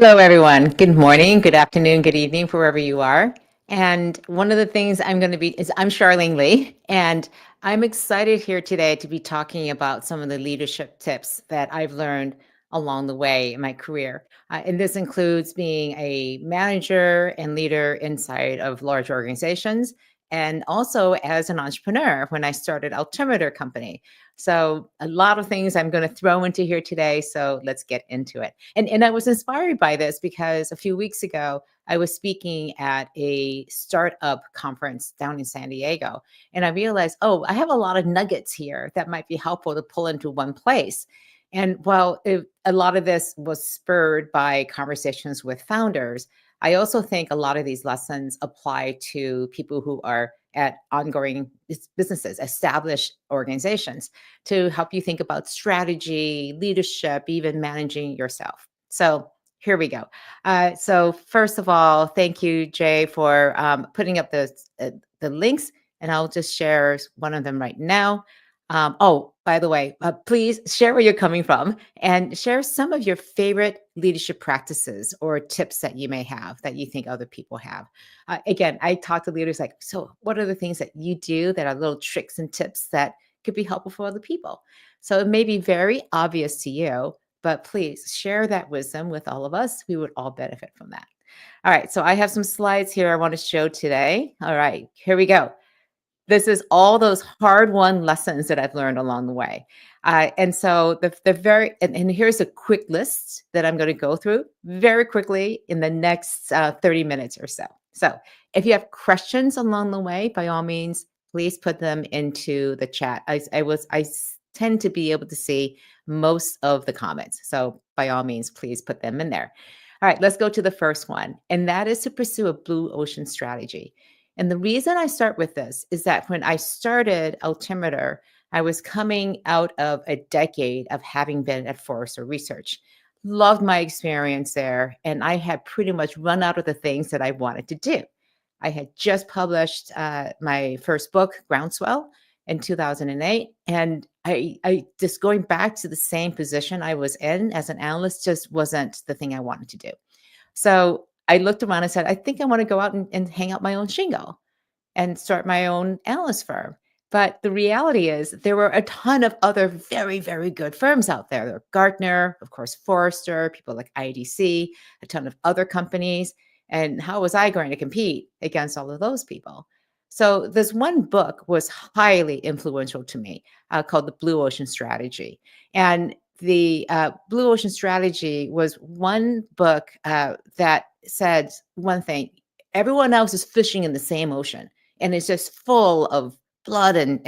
Hello, everyone. Good morning, good afternoon, good evening, wherever you are. And one of the things I'm going to be is I'm Charlene Lee, and I'm excited here today to be talking about some of the leadership tips that I've learned along the way in my career. And this includes being a manager and leader inside of large organizations, and also as an entrepreneur when I started Altimeter Company. So, a lot of things I'm going to throw into here today. So, let's get into it. And I was inspired by this because a few weeks ago, I was speaking at a startup conference down in San Diego. And I realized, oh, I have a lot of nuggets here that might be helpful to pull into one place. And while a lot of this was spurred by conversations with founders, I also think a lot of these lessons apply to people who are at ongoing businesses, established organizations, to help you think about strategy, leadership, even managing yourself. So here we go. So first of all, thank you, Jay, for putting up the links, and I'll just share one of them right now. Oh, by the way, please share where you're coming from and share some of your favorite leadership practices or tips that you may have that you think other people have. Again, I talk to leaders like, so what are the things that you do that are little tricks and tips that could be helpful for other people? So it may be very obvious to you, but please share that wisdom with all of us. We would all benefit from that. All right, so I have some slides here I want to show today. All right, here we go. This is all those hard-won lessons that I've learned along the way. And so and here's a quick list that I'm going to go through very quickly in the next 30 minutes or so. So if you have questions along the way, by all means, please put them into the chat. Tend to be able to see most of the comments. So by all means, please put them in there. All right, let's go to the first one, and that is to pursue a blue ocean strategy. And the reason I start with this is that when I started Altimeter, I was coming out of a decade of having been at Forrester Research. Loved my experience there, and I had pretty much run out of the things that I wanted to do. I had just published my first book, Groundswell, in 2008, and I just going back to the same position I was in as an analyst just wasn't the thing I wanted to do. So I looked around and said, I think I want to go out and hang out my own shingle and start my own analyst firm. But the reality is, there were a ton of other very, very good firms out there. There were Gartner, of course, Forrester, people like IDC, a ton of other companies. And how was I going to compete against all of those people? So this one book was highly influential to me, called The Blue Ocean Strategy. And the Blue Ocean Strategy was one book that said one thing: everyone else is fishing in the same ocean, and it's just full of blood and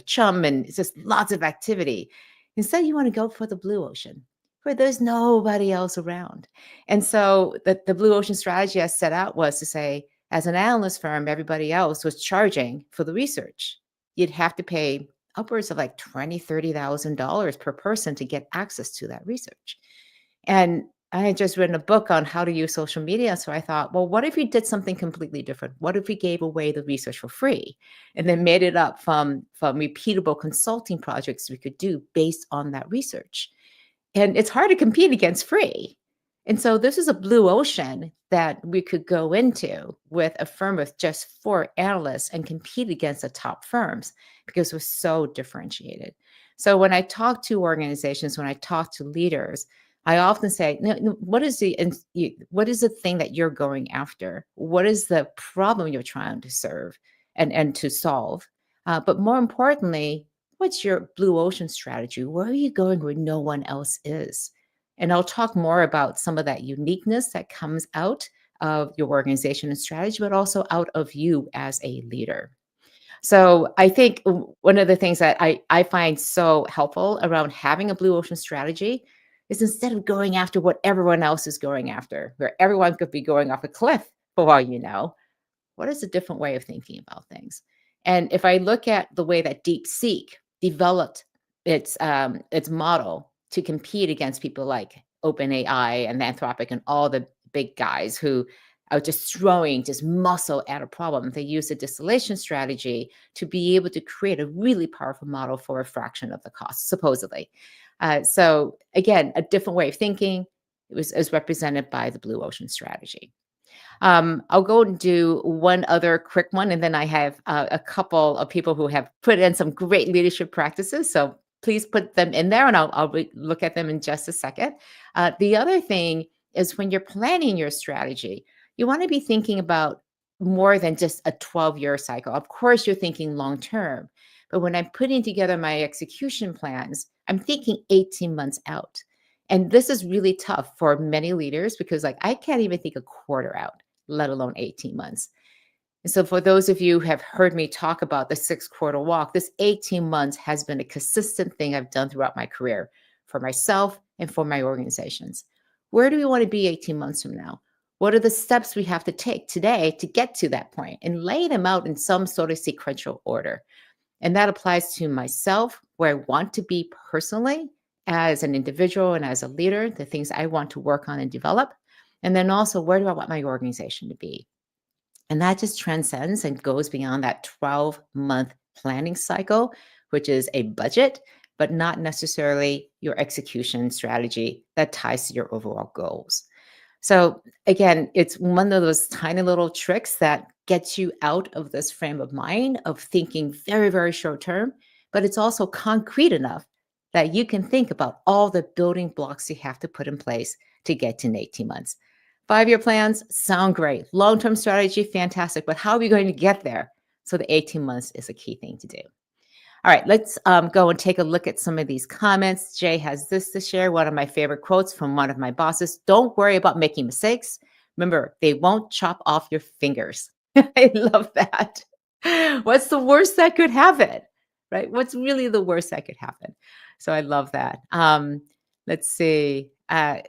chum, and it's just lots of activity. Instead, you want to go for the blue ocean where there's nobody else around. And so the blue ocean strategy I set out was to say, as an analyst firm, everybody else was charging for the research. You'd have to pay upwards of like $20,000, $30,000 per person to get access to that research. And I had just written a book on how to use social media. So I thought, well, what if we did something completely different? What if we gave away the research for free and then made it up from repeatable consulting projects we could do based on that research? And it's hard to compete against free. And so this is a blue ocean that we could go into with a firm with just 4 analysts and compete against the top firms because we're so differentiated. So when I talk to organizations, when I talk to leaders, I often say, "No, no, what is the thing that you're going after? What is the problem you're trying to serve and to solve? But more importantly, what's your blue ocean strategy? Where are you going where no one else is?" And I'll talk more about some of that uniqueness that comes out of your organization and strategy, but also out of you as a leader. So I think one of the things that I find so helpful around having a blue ocean strategy is, instead of going after what everyone else is going after, where everyone could be going off a cliff for all you know, what is a different way of thinking about things? And if I look at the way that DeepSeek developed its model to compete against people like OpenAI and Anthropic and all the big guys who are just throwing just muscle at a problem, they use a distillation strategy to be able to create a really powerful model for a fraction of the cost, supposedly. So again, a different way of thinking, is represented by the Blue Ocean Strategy. I'll go and do one other quick one, and then I have a couple of people who have put in some great leadership practices. So please put them in there, and I'll look at them in just a second. The other thing is when you're planning your strategy, you want to be thinking about more than just a 12-year cycle. Of course, you're thinking long term, but when I'm putting together my execution plans, I'm thinking 18 months out. And this is really tough for many leaders because, like, I can't even think a quarter out, let alone 18 months. And so, for those of you who have heard me talk about the 6 quarter walk, this 18 months has been a consistent thing I've done throughout my career for myself and for my organizations. Where do we want to be 18 months from now? What are the steps we have to take today to get to that point and lay them out in some sort of sequential order? And that applies to myself, where I want to be personally as an individual and as a leader, the things I want to work on and develop. And then also, where do I want my organization to be? And that just transcends and goes beyond that 12-month planning cycle, which is a budget, but not necessarily your execution strategy that ties to your overall goals. So again, it's one of those tiny little tricks that gets you out of this frame of mind of thinking very, very short term, but it's also concrete enough that you can think about all the building blocks you have to put in place to get to 18 months. 5-year plans sound great. Long-term strategy, fantastic. But how are we going to get there? So the 18 months is a key thing to do. All right, let's go and take a look at some of these comments. Jay has this to share, one of my favorite quotes from one of my bosses. Don't worry about making mistakes. Remember, they won't chop off your fingers. I love that. What's the worst that could happen? Right? What's really the worst that could happen? So I love that. Let's see. Yeah,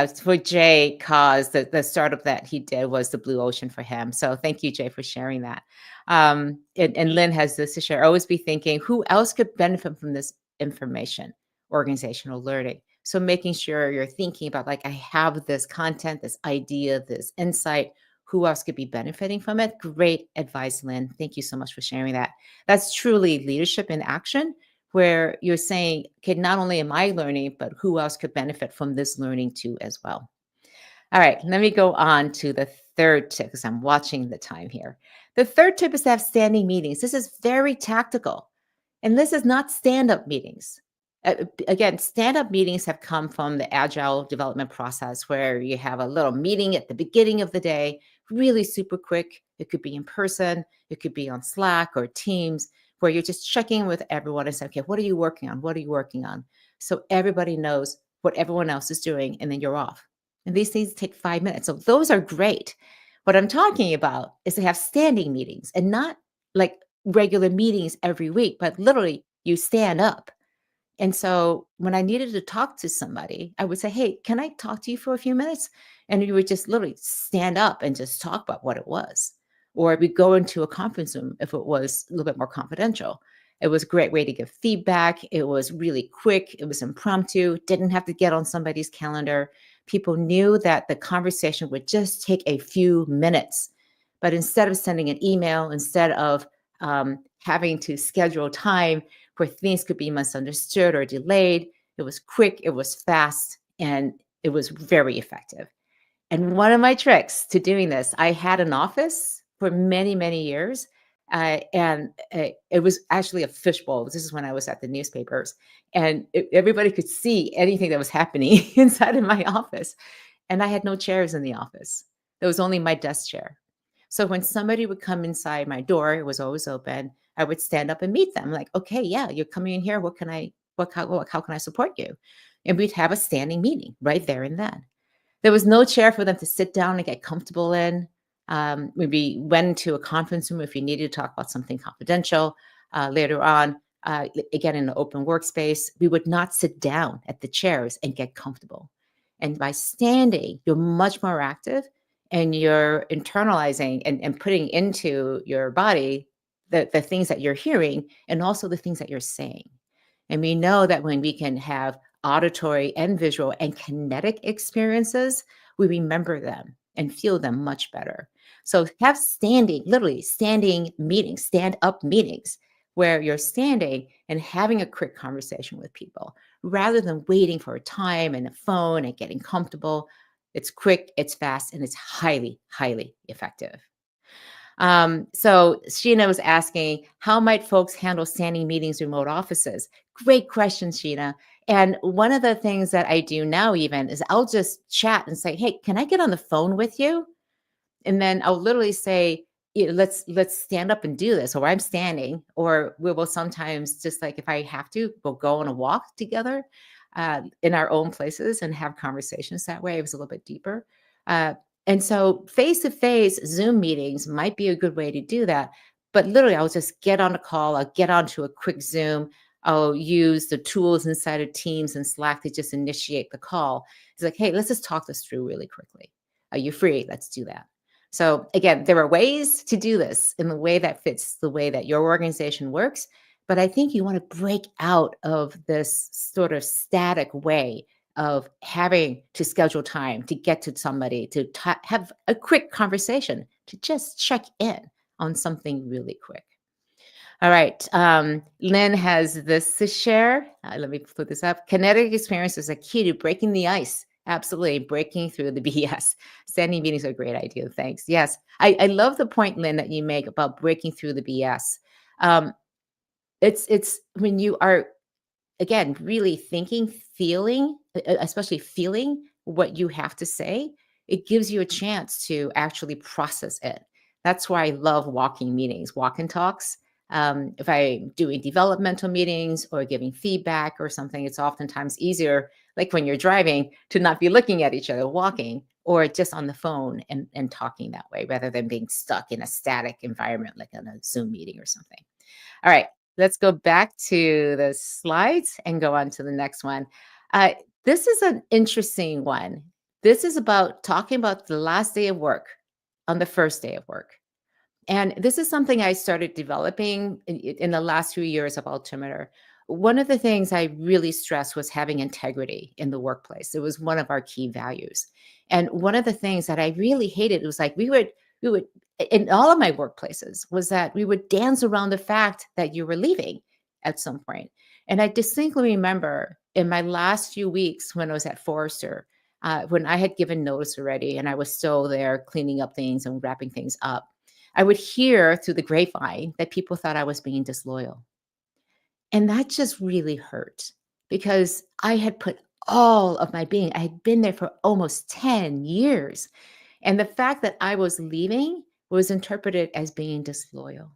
for Jay, cause the startup that he did was the Blue Ocean for him. So thank you, Jay, for sharing that. And Lynn has this to share. Always be thinking, who else could benefit from this information, organizational learning? So making sure you're thinking about, like, I have this content, this idea, this insight. Who else could be benefiting from it? Great advice, Lynn. Thank you so much for sharing that. That's truly leadership in action, where you're saying, okay, not only am I learning, but who else could benefit from this learning too as well. All right, let me go on to the third tip because I'm watching the time here. The third tip is to have standing meetings. This is very tactical. And this is not stand-up meetings. Again, stand-up meetings have come from the agile development process where you have a little meeting at the beginning of the day, really super quick. It could be in person, it could be on Slack or Teams, where you're just checking with everyone and say, okay, what are you working on? What are you working on? So everybody knows what everyone else is doing, and then you're off. And these things take 5 minutes. So those are great. What I'm talking about is to have standing meetings and not like regular meetings every week, but literally you stand up. And so when I needed to talk to somebody, I would say, hey, can I talk to you for a few minutes? And you would just literally stand up and just talk about what it was. Or we'd go into a conference room if it was a little bit more confidential. It was a great way to give feedback. It was really quick. It was impromptu. Didn't have to get on somebody's calendar. People knew that the conversation would just take a few minutes. But instead of sending an email, instead of having to schedule time where things could be misunderstood or delayed, it was quick, it was fast, and it was very effective. And one of my tricks to doing this, I had an office for many, many years. It was actually a fishbowl. This is when I was at the newspapers, and everybody could see anything that was happening inside of my office. And I had no chairs in the office. There was only my desk chair. So when somebody would come inside my door, it was always open. I would stand up and meet them. Like, okay, yeah, you're coming in here. How can I support you? And we'd have a standing meeting right there and then. There was no chair for them to sit down and get comfortable in. We went to a conference room if you needed to talk about something confidential. Later on, again, in an open workspace, we would not sit down at the chairs and get comfortable. And by standing, you're much more active and you're internalizing and putting into your body the things that you're hearing and also the things that you're saying. And we know that when we can have auditory and visual and kinetic experiences, we remember them and feel them much better. So have standing, literally standing meetings, stand up meetings where you're standing and having a quick conversation with people rather than waiting for a time and a phone and getting comfortable. It's quick, it's fast, and it's highly, highly effective. So Sheena was asking, how might folks handle standing meetings, remote offices? Great question, Sheena. And one of the things that I do now even is I'll just chat and say, hey, can I get on the phone with you? And then I'll literally say, let's stand up and do this, or I'm standing, or we will sometimes just like if I have to, we'll go on a walk together in our own places and have conversations that way. It was a little bit deeper. Uh, and so face to face Zoom meetings might be a good way to do that. But literally, I'll just get on a call, I'll get onto a quick Zoom. I'll use the tools inside of Teams and Slack to just initiate the call. It's like, hey, let's just talk this through really quickly. Are you free? Let's do that. So again, there are ways to do this in the way that fits the way that your organization works. But I think you want to break out of this sort of static way of having to schedule time to get to somebody to have a quick conversation, to just check in on something really quick. All right. Lynn has this to share. Let me put this up. Kinetic experience is a key to breaking the ice. Absolutely. Breaking through the BS. Standing meetings are a great idea. Thanks. Yes. I love the point, Lynn, that you make about breaking through the BS. Um, it's when you are, again, really thinking, feeling, especially feeling what you have to say, it gives you a chance to actually process it. That's why I love walking meetings, walk and talks. If I'm doing developmental meetings or giving feedback or something, it's oftentimes easier, like when you're driving, to not be looking at each other walking or just on the phone and talking that way rather than being stuck in a static environment like in a Zoom meeting or something. All right, let's go back to the slides and go on to the next one. Uh, this is an interesting one. This is about talking about the last day of work on the first day of work. And this is something I started developing in the last few years of Altimeter. One of the things I really stressed was having integrity in the workplace. It was one of our key values. And one of the things that I really hated was like we would in all of my workplaces was that we would dance around the fact that you were leaving at some point. And I distinctly remember in my last few weeks when I was at Forrester, when I had given notice already and I was still there cleaning up things and wrapping things up, I would hear through the grapevine that people thought I was being disloyal. And that just really hurt because I had put all of my being, I had been there for almost 10 years. And the fact that I was leaving was interpreted as being disloyal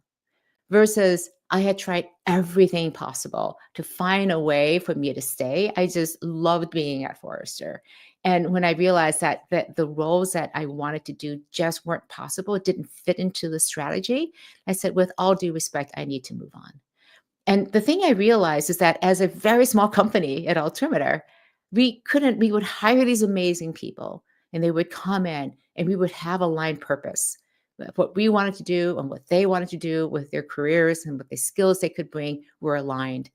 versus I had tried everything possible to find a way for me to stay. I just loved being at Forrester. And when I realized that the roles that I wanted to do just weren't possible, it didn't fit into the strategy, I said, with all due respect, I need to move on. And the thing I realized is that as a very small company at Altimeter, we would hire these amazing people and they would come in and we would have aligned purpose. What we wanted to do and what they wanted to do with their careers and what the skills they could bring were aligned.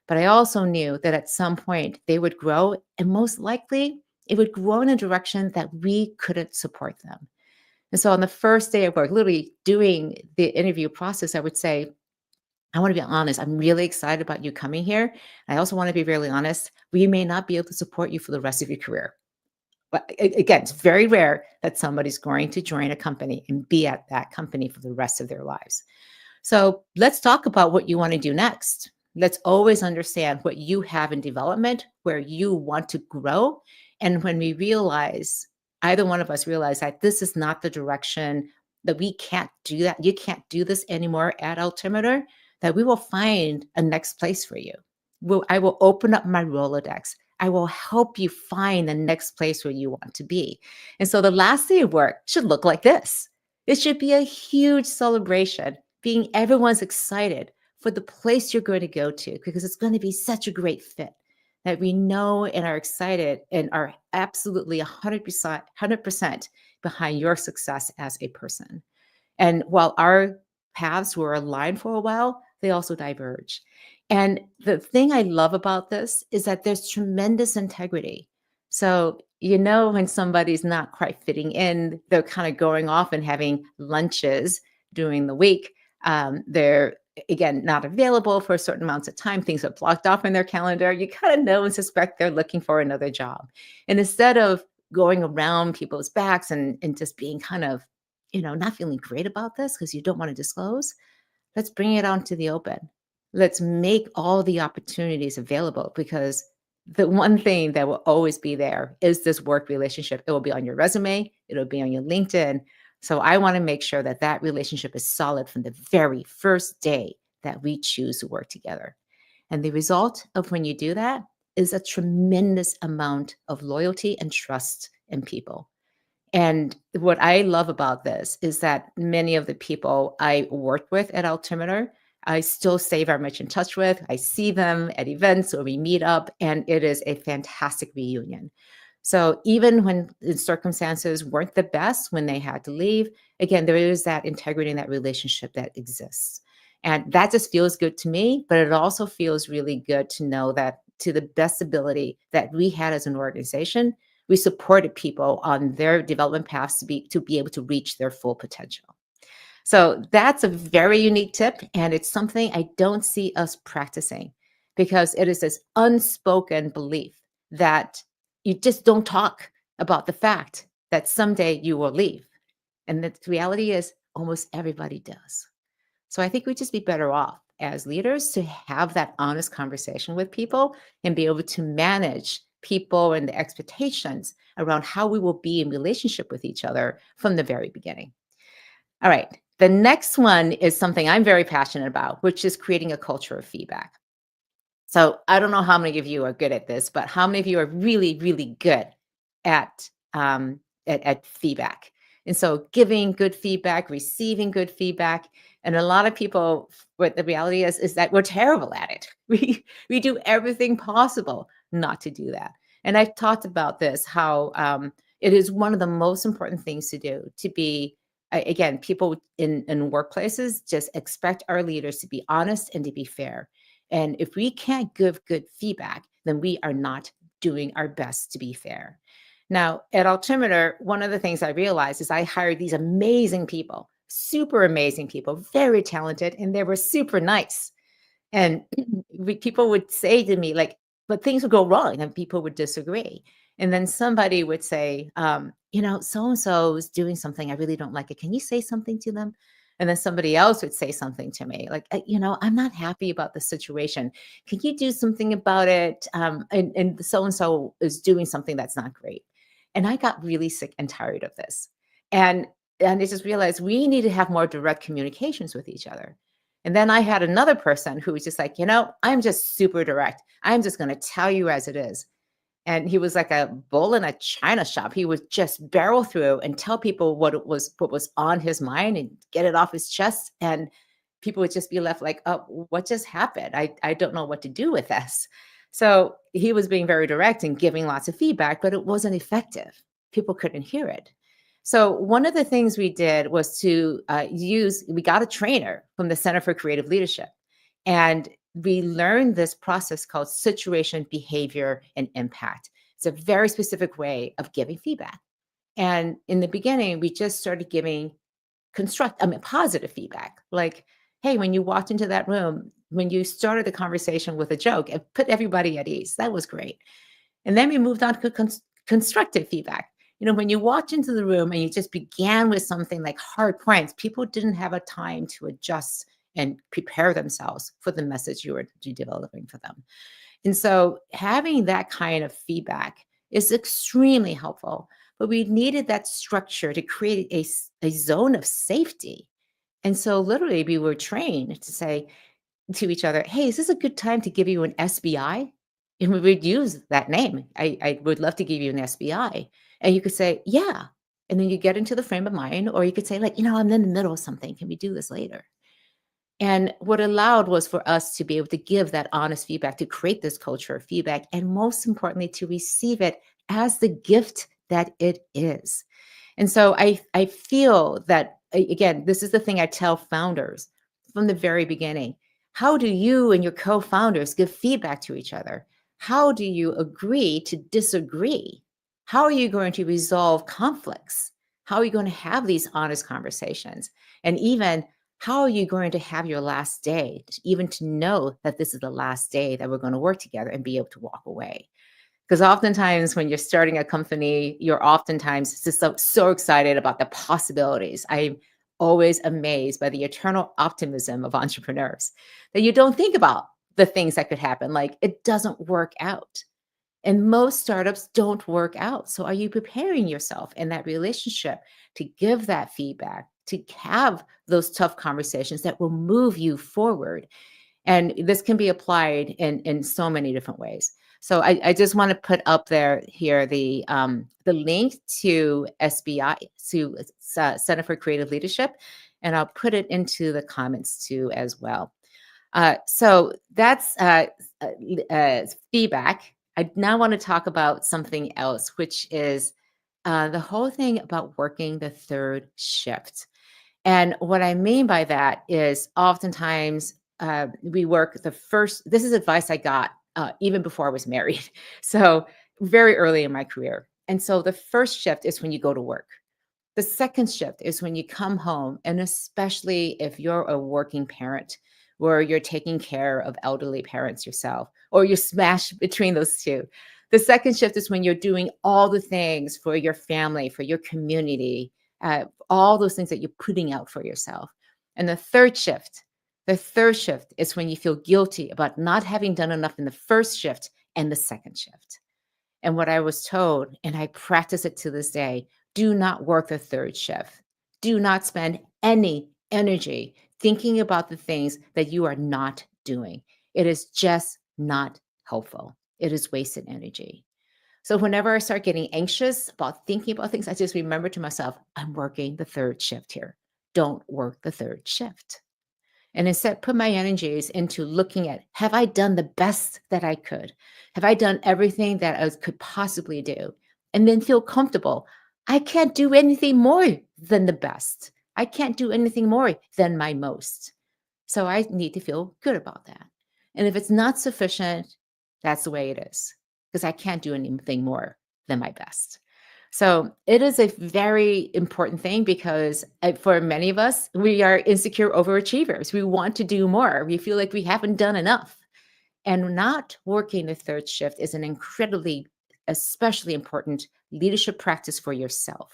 But I also knew that at some point they would grow and most likely it would grow in a direction that we couldn't support them. And so on the first day of work, literally doing the interview process, I would say, I want to be honest. I'm really excited about you coming here. I also want to be really honest. We may not be able to support you for the rest of your career. But again, it's very rare that somebody's going to join a company and be at that company for the rest of their lives. So let's talk about what you want to do next. Let's always understand what you have in development, where you want to grow. And when we realize, either one of us realize that this is not the direction, that we can't do that, you can't do this anymore at Altimeter, that we will find a next place for you. I will open up my Rolodex. I will help you find the next place where you want to be. And so the last day of work should look like this. It should be a huge celebration, being everyone's excited for the place you're going to go to because it's going to be such a great fit that we know and are excited and are absolutely 100% behind your success as a person. And while our paths were aligned for a while, they also diverge. And the thing I love about this is that there's tremendous integrity. So, when somebody's not quite fitting in, they're kind of going off and having lunches during the week. They're again, not available for certain amounts of time, things are blocked off in their calendar, you kind of know and suspect they're looking for another job. And instead of going around people's backs and just being kind of, not feeling great about this because you don't want to disclose, let's bring it onto the open. Let's make all the opportunities available, because the one thing that will always be there is this work relationship. It will be on your resume, it'll be on your LinkedIn. So I want to make sure that that relationship is solid from the very first day that we choose to work together. And the result of when you do that is a tremendous amount of loyalty and trust in people. And what I love about this is that many of the people I worked with at Altimeter, I still stay very much in touch with. I see them at events or we meet up, and it is a fantastic reunion. So even when the circumstances weren't the best, when they had to leave, again, there is that integrity in that relationship that exists. And that just feels good to me, but it also feels really good to know that to the best ability that we had as an organization, we supported people on their development paths to be able to reach their full potential. So that's a very unique tip, and it's something I don't see us practicing, because it is this unspoken belief that you just don't talk about the fact that someday you will leave. And the reality is almost everybody does. So I think we'd just be better off as leaders to have that honest conversation with people and be able to manage people and the expectations around how we will be in relationship with each other from the very beginning. All right. The next one is something I'm very passionate about, which is creating a culture of feedback. So I don't know how many of you are good at this, but how many of you are really, really good at at feedback? And so giving good feedback, receiving good feedback, and a lot of people, what the reality is that we're terrible at it. We do everything possible not to do that. And I've talked about this, how it is one of the most important things to do, to be again, people in workplaces just expect our leaders to be honest and to be fair. And if we can't give good feedback, then we are not doing our best to be fair. Now, at Altimeter, one of the things I realized is I hired these amazing people, super amazing people, very talented, and they were super nice. And people would say to me, like, but things would go wrong and people would disagree. And then somebody would say, so and so is doing something. I really don't like it. Can you say something to them? And then somebody else would say something to me, like, I'm not happy about the situation. Can you do something about it? And so and so is doing something that's not great. And I got really sick and tired of this. And I just realized we need to have more direct communications with each other. And then I had another person who was just like, I'm just super direct. I'm just going to tell you as it is. And he was like a bull in a china shop. He would just barrel through and tell people what was on his mind and get it off his chest. And people would just be left like, oh, what just happened? I don't know what to do with this. So he was being very direct and giving lots of feedback, but it wasn't effective. People couldn't hear it. So one of the things we did was to we got a trainer from the Center for Creative Leadership. And we learned this process called situation, behavior, and impact. It's a very specific way of giving feedback. And in the beginning, we just started giving positive feedback. Like, hey, when you walked into that room, when you started the conversation with a joke, it put everybody at ease. That was great. And then we moved on to constructive feedback. When you walked into the room and you just began with something like hard points, people didn't have a time to adjust and prepare themselves for the message you were developing for them. And so having that kind of feedback is extremely helpful, but we needed that structure to create a zone of safety. And so literally we were trained to say to each other, hey, is this a good time to give you an SBI? And we would use that name. I would love to give you an SBI. And you could say, yeah. And then you get into the frame of mind, or you could say, like, I'm in the middle of something. Can we do this later? And what allowed was for us to be able to give that honest feedback, to create this culture of feedback, and most importantly, to receive it as the gift that it is. And so I feel that, again, this is the thing I tell founders from the very beginning. How do you and your co-founders give feedback to each other? How do you agree to disagree? How are you going to resolve conflicts? How are you going to have these honest conversations? And even How are you going to have your last day, even to know that this is the last day that we're going to work together and be able to walk away? Because oftentimes when you're starting a company, you're oftentimes just so excited about the possibilities. I'm always amazed by the eternal optimism of entrepreneurs that you don't think about the things that could happen. Like it doesn't work out. And most startups don't work out. So, are you preparing yourself in that relationship to give that feedback, to have those tough conversations that will move you forward? And this can be applied in so many different ways. So I just want to put up there here the link to SBI, to Center for Creative Leadership, and I'll put it into the comments too as well. So that's feedback. I now want to talk about something else, which is the whole thing about working the third shift. And what I mean by that is oftentimes we work the first, this is advice I got even before I was married. So very early in my career. And so the first shift is when you go to work. The second shift is when you come home, and especially if you're a working parent where you're taking care of elderly parents yourself, or you're smashed between those two. The second shift is when you're doing all the things for your family, for your community, all those things that you're putting out for yourself. And the third shift is when you feel guilty about not having done enough in the first shift and the second shift. And what I was told, and I practice it to this day, do not work the third shift. Do not spend any energy thinking about the things that you are not doing. It is just not helpful. It is wasted energy. So whenever I start getting anxious about thinking about things, I just remember to myself, I'm working the third shift here. Don't work the third shift. And instead, put my energies into looking at, have I done the best that I could? Have I done everything that I could possibly do? And then feel comfortable. I can't do anything more than the best. I can't do anything more than my most. So I need to feel good about that. And if it's not sufficient, that's the way it is, because I can't do anything more than my best. So it is a very important thing because for many of us, we are insecure overachievers. We want to do more. We feel like we haven't done enough. And not working the third shift is an incredibly, especially important leadership practice for yourself.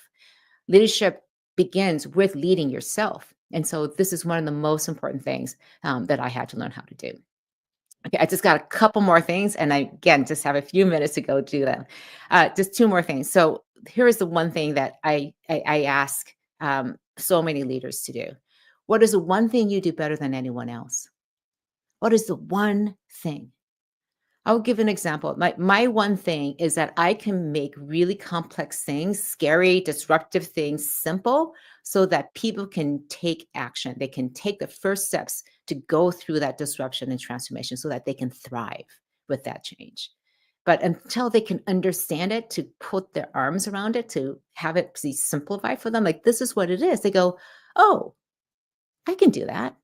Leadership begins with leading yourself. And so this is one of the most important things that I had to learn how to do. Okay, I just got a couple more things, and I again just have a few minutes to go do them. Just two more things. So here is the one thing that I ask so many leaders to do. What is the one thing you do better than anyone else? What is the one thing? I'll give an example. My one thing is that I can make really complex things, scary, disruptive things simple so that people can take action. They can take the first steps to go through that disruption and transformation so that they can thrive with that change. But until they can understand it, to put their arms around it, to have it be simplified for them, like this is what it is, they go, oh, I can do that.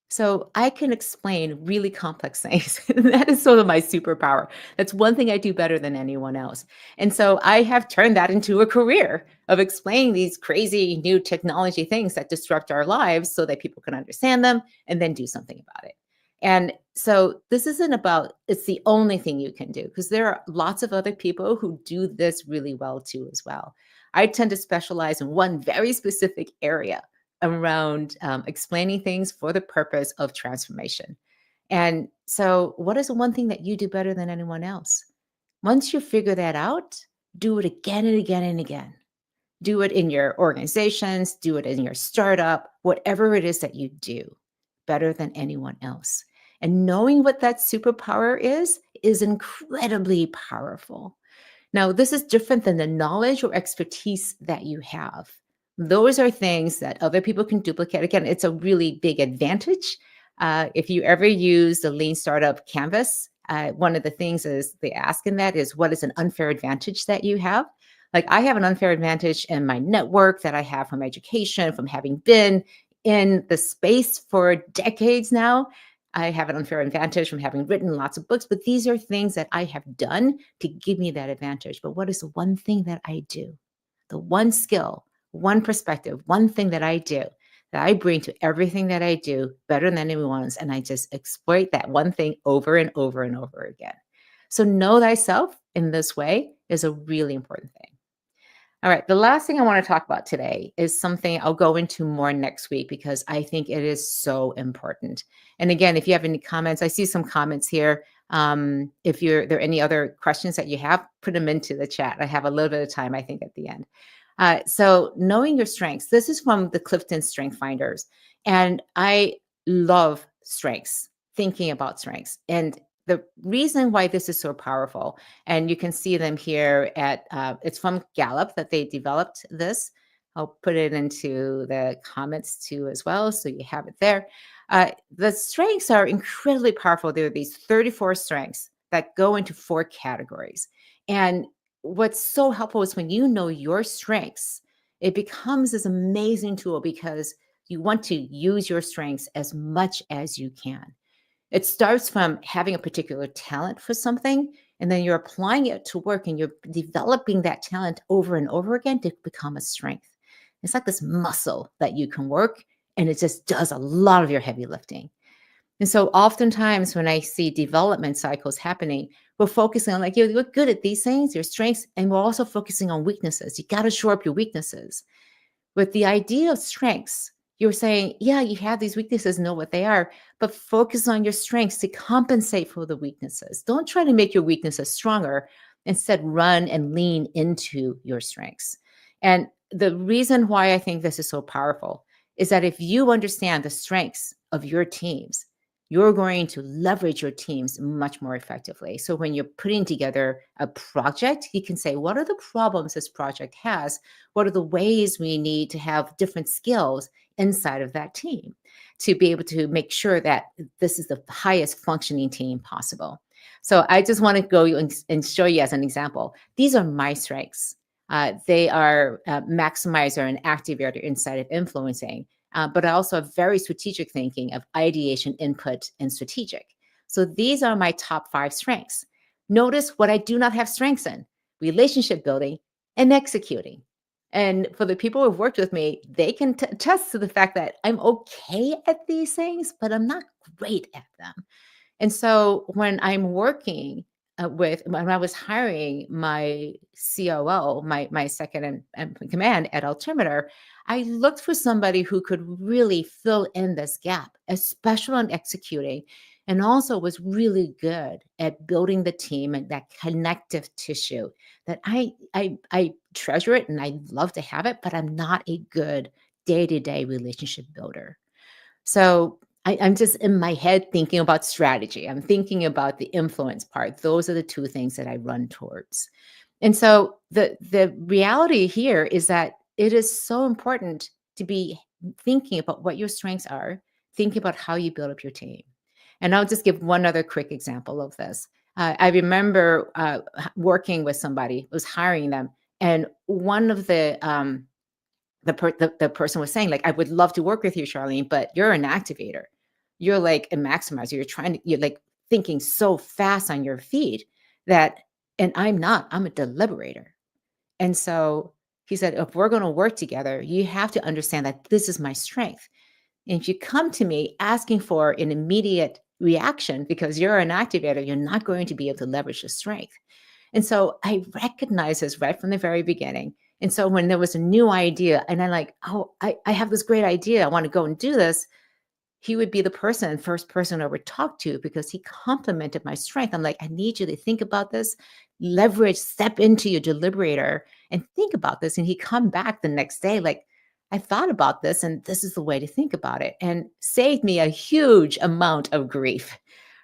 So I can explain really complex things. That is sort of my superpower. That's one thing I do better than anyone else. And so I have turned that into a career of explaining these crazy new technology things that disrupt our lives so that people can understand them and then do something about it. And so this isn't about it's the only thing you can do, because there are lots of other people who do this really well too as well. I tend to specialize in one very specific area around explaining things for the purpose of transformation. And so, what is the one thing that you do better than anyone else? Once you figure that out, do it again and again and again. Do it in your organizations, do it in your startup, whatever it is that you do better than anyone else. And knowing what that superpower is incredibly powerful. Now, this is different than the knowledge or expertise that you have. Those are things that other people can duplicate. Again, it's a really big advantage. If you ever use the Lean Startup Canvas, one of the things is they ask in that is, what is an unfair advantage that you have? Like I have an unfair advantage in my network that I have from education, from having been in the space for decades now. I have an unfair advantage from having written lots of books, but these are things that I have done to give me that advantage. But what is the one thing that I do? The one skill, one perspective, one thing that I do that I bring to everything that I do better than anyone else. And I just exploit that one thing over and over and over again. So know thyself in this way is a really important thing. All right. The last thing I want to talk about today is something I'll go into more next week because I think it is so important. And again, if you have any comments, I see some comments here. If there are any other questions that you have, put them into the chat. I have a little bit of time, I think, at the end. So knowing your strengths, this is from the Clifton Strength Finders. And I love strengths, thinking about strengths. And the reason why this is so powerful, and you can see them here it's from Gallup that they developed this. I'll put it into the comments too as well, so you have it there. The strengths are incredibly powerful. There are these 34 strengths that go into 4 categories. And what's so helpful is when you know your strengths, it becomes this amazing tool because you want to use your strengths as much as you can. It starts from having a particular talent for something, and then you're applying it to work and you're developing that talent over and over again to become a strength. It's like this muscle that you can work, and it just does a lot of your heavy lifting. And so oftentimes when I see development cycles happening, we're focusing on like, you're good at these things, your strengths, and we're also focusing on weaknesses. You got to shore up your weaknesses. With the idea of strengths, you're saying, yeah, you have these weaknesses, know what they are, but focus on your strengths to compensate for the weaknesses. Don't try to make your weaknesses stronger. Instead, run and lean into your strengths. And the reason why I think this is so powerful is that if you understand the strengths of your teams, you're going to leverage your teams much more effectively. So when you're putting together a project, you can say, what are the problems this project has? What are the ways we need to have different skills inside of that team to be able to make sure that this is the highest functioning team possible? So I just want to go and show you as an example. These are my strengths. They are maximizer and activator inside of influencing. But I also have very strategic thinking of ideation, input, and strategic. So these are my top 5 strengths. Notice what I do not have strengths in: relationship building and executing. And for the people who've worked with me, they can attest to the fact that I'm okay at these things, but I'm not great at them. And so when I'm working when I was hiring my COO, my second in command at Altimeter, I looked for somebody who could really fill in this gap, especially on executing, and also was really good at building the team and that connective tissue that I treasure it and I love to have it, but I'm not a good day-to-day relationship builder. So I'm just in my head thinking about strategy. I'm thinking about the influence part. Those are the 2 things that I run towards. And so the reality here is that it is so important to be thinking about what your strengths are, thinking about how you build up your team. And I'll just give one other quick example of this. I remember working with somebody, was hiring them, and one of the person was saying, like, I would love to work with you, Charlene, but you're an activator. You're like a maximizer. You're like thinking so fast on your feet that, and I'm not, I'm a deliberator. And so he said, if we're going to work together, you have to understand that this is my strength. And if you come to me asking for an immediate reaction because you're an activator, you're not going to be able to leverage the strength. And so I recognized this right from the very beginning. And so when there was a new idea and I'm like, oh, I have this great idea, I want to go and do this, he would be the first person I would talk to because he complimented my strength. I'm like, I need you to think about this, leverage, step into your deliberator and think about this. And he come back the next day like, I thought about this and this is the way to think about it, and saved me a huge amount of grief.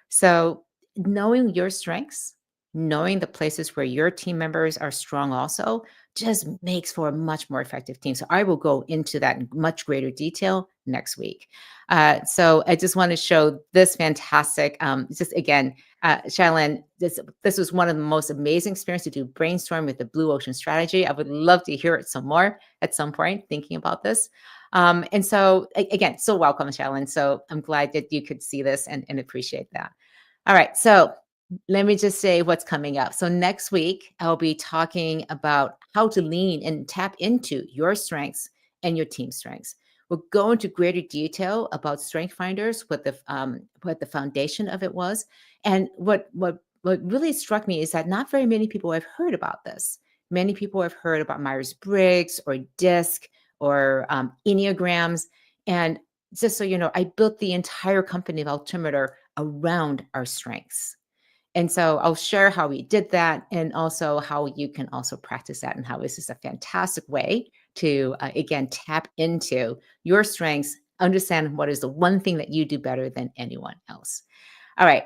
So knowing your strengths, knowing the places where your team members are strong also just makes for a much more effective team. So I will go into that in much greater detail next week. So I just want to show this fantastic, just again, Shailin, this was one of the most amazing experiences to do brainstorm with the Blue Ocean Strategy. I would love to hear it some more at some point, thinking about this. And so again, so welcome, Shailin. So I'm glad that you could see this and appreciate that. All right. So let me just say what's coming up. So next week, I'll be talking about how to lean and tap into your strengths and your team strengths. We'll go into greater detail about Strength Finders, what the foundation of it was, and what really struck me is that not very many people have heard about this. Many people have heard about Myers Briggs or DISC or Enneagrams, and just so you know, I built the entire company of Altimeter around our strengths. And so I'll share how we did that and also how you can also practice that and how this is a fantastic way to, again, tap into your strengths, understand what is the one thing that you do better than anyone else. All right,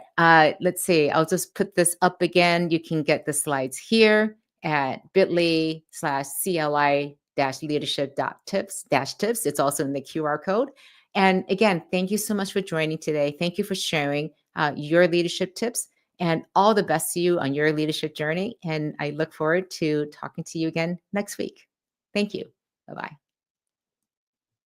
let's see. I'll just put this up again. You can get the slides here at bit.ly/CLI leadership.tips. It's also in the QR code. And again, thank you so much for joining today. Thank you for sharing your leadership tips and all the best to you on your leadership journey. And I look forward to talking to you again next week. Thank you. Bye-bye.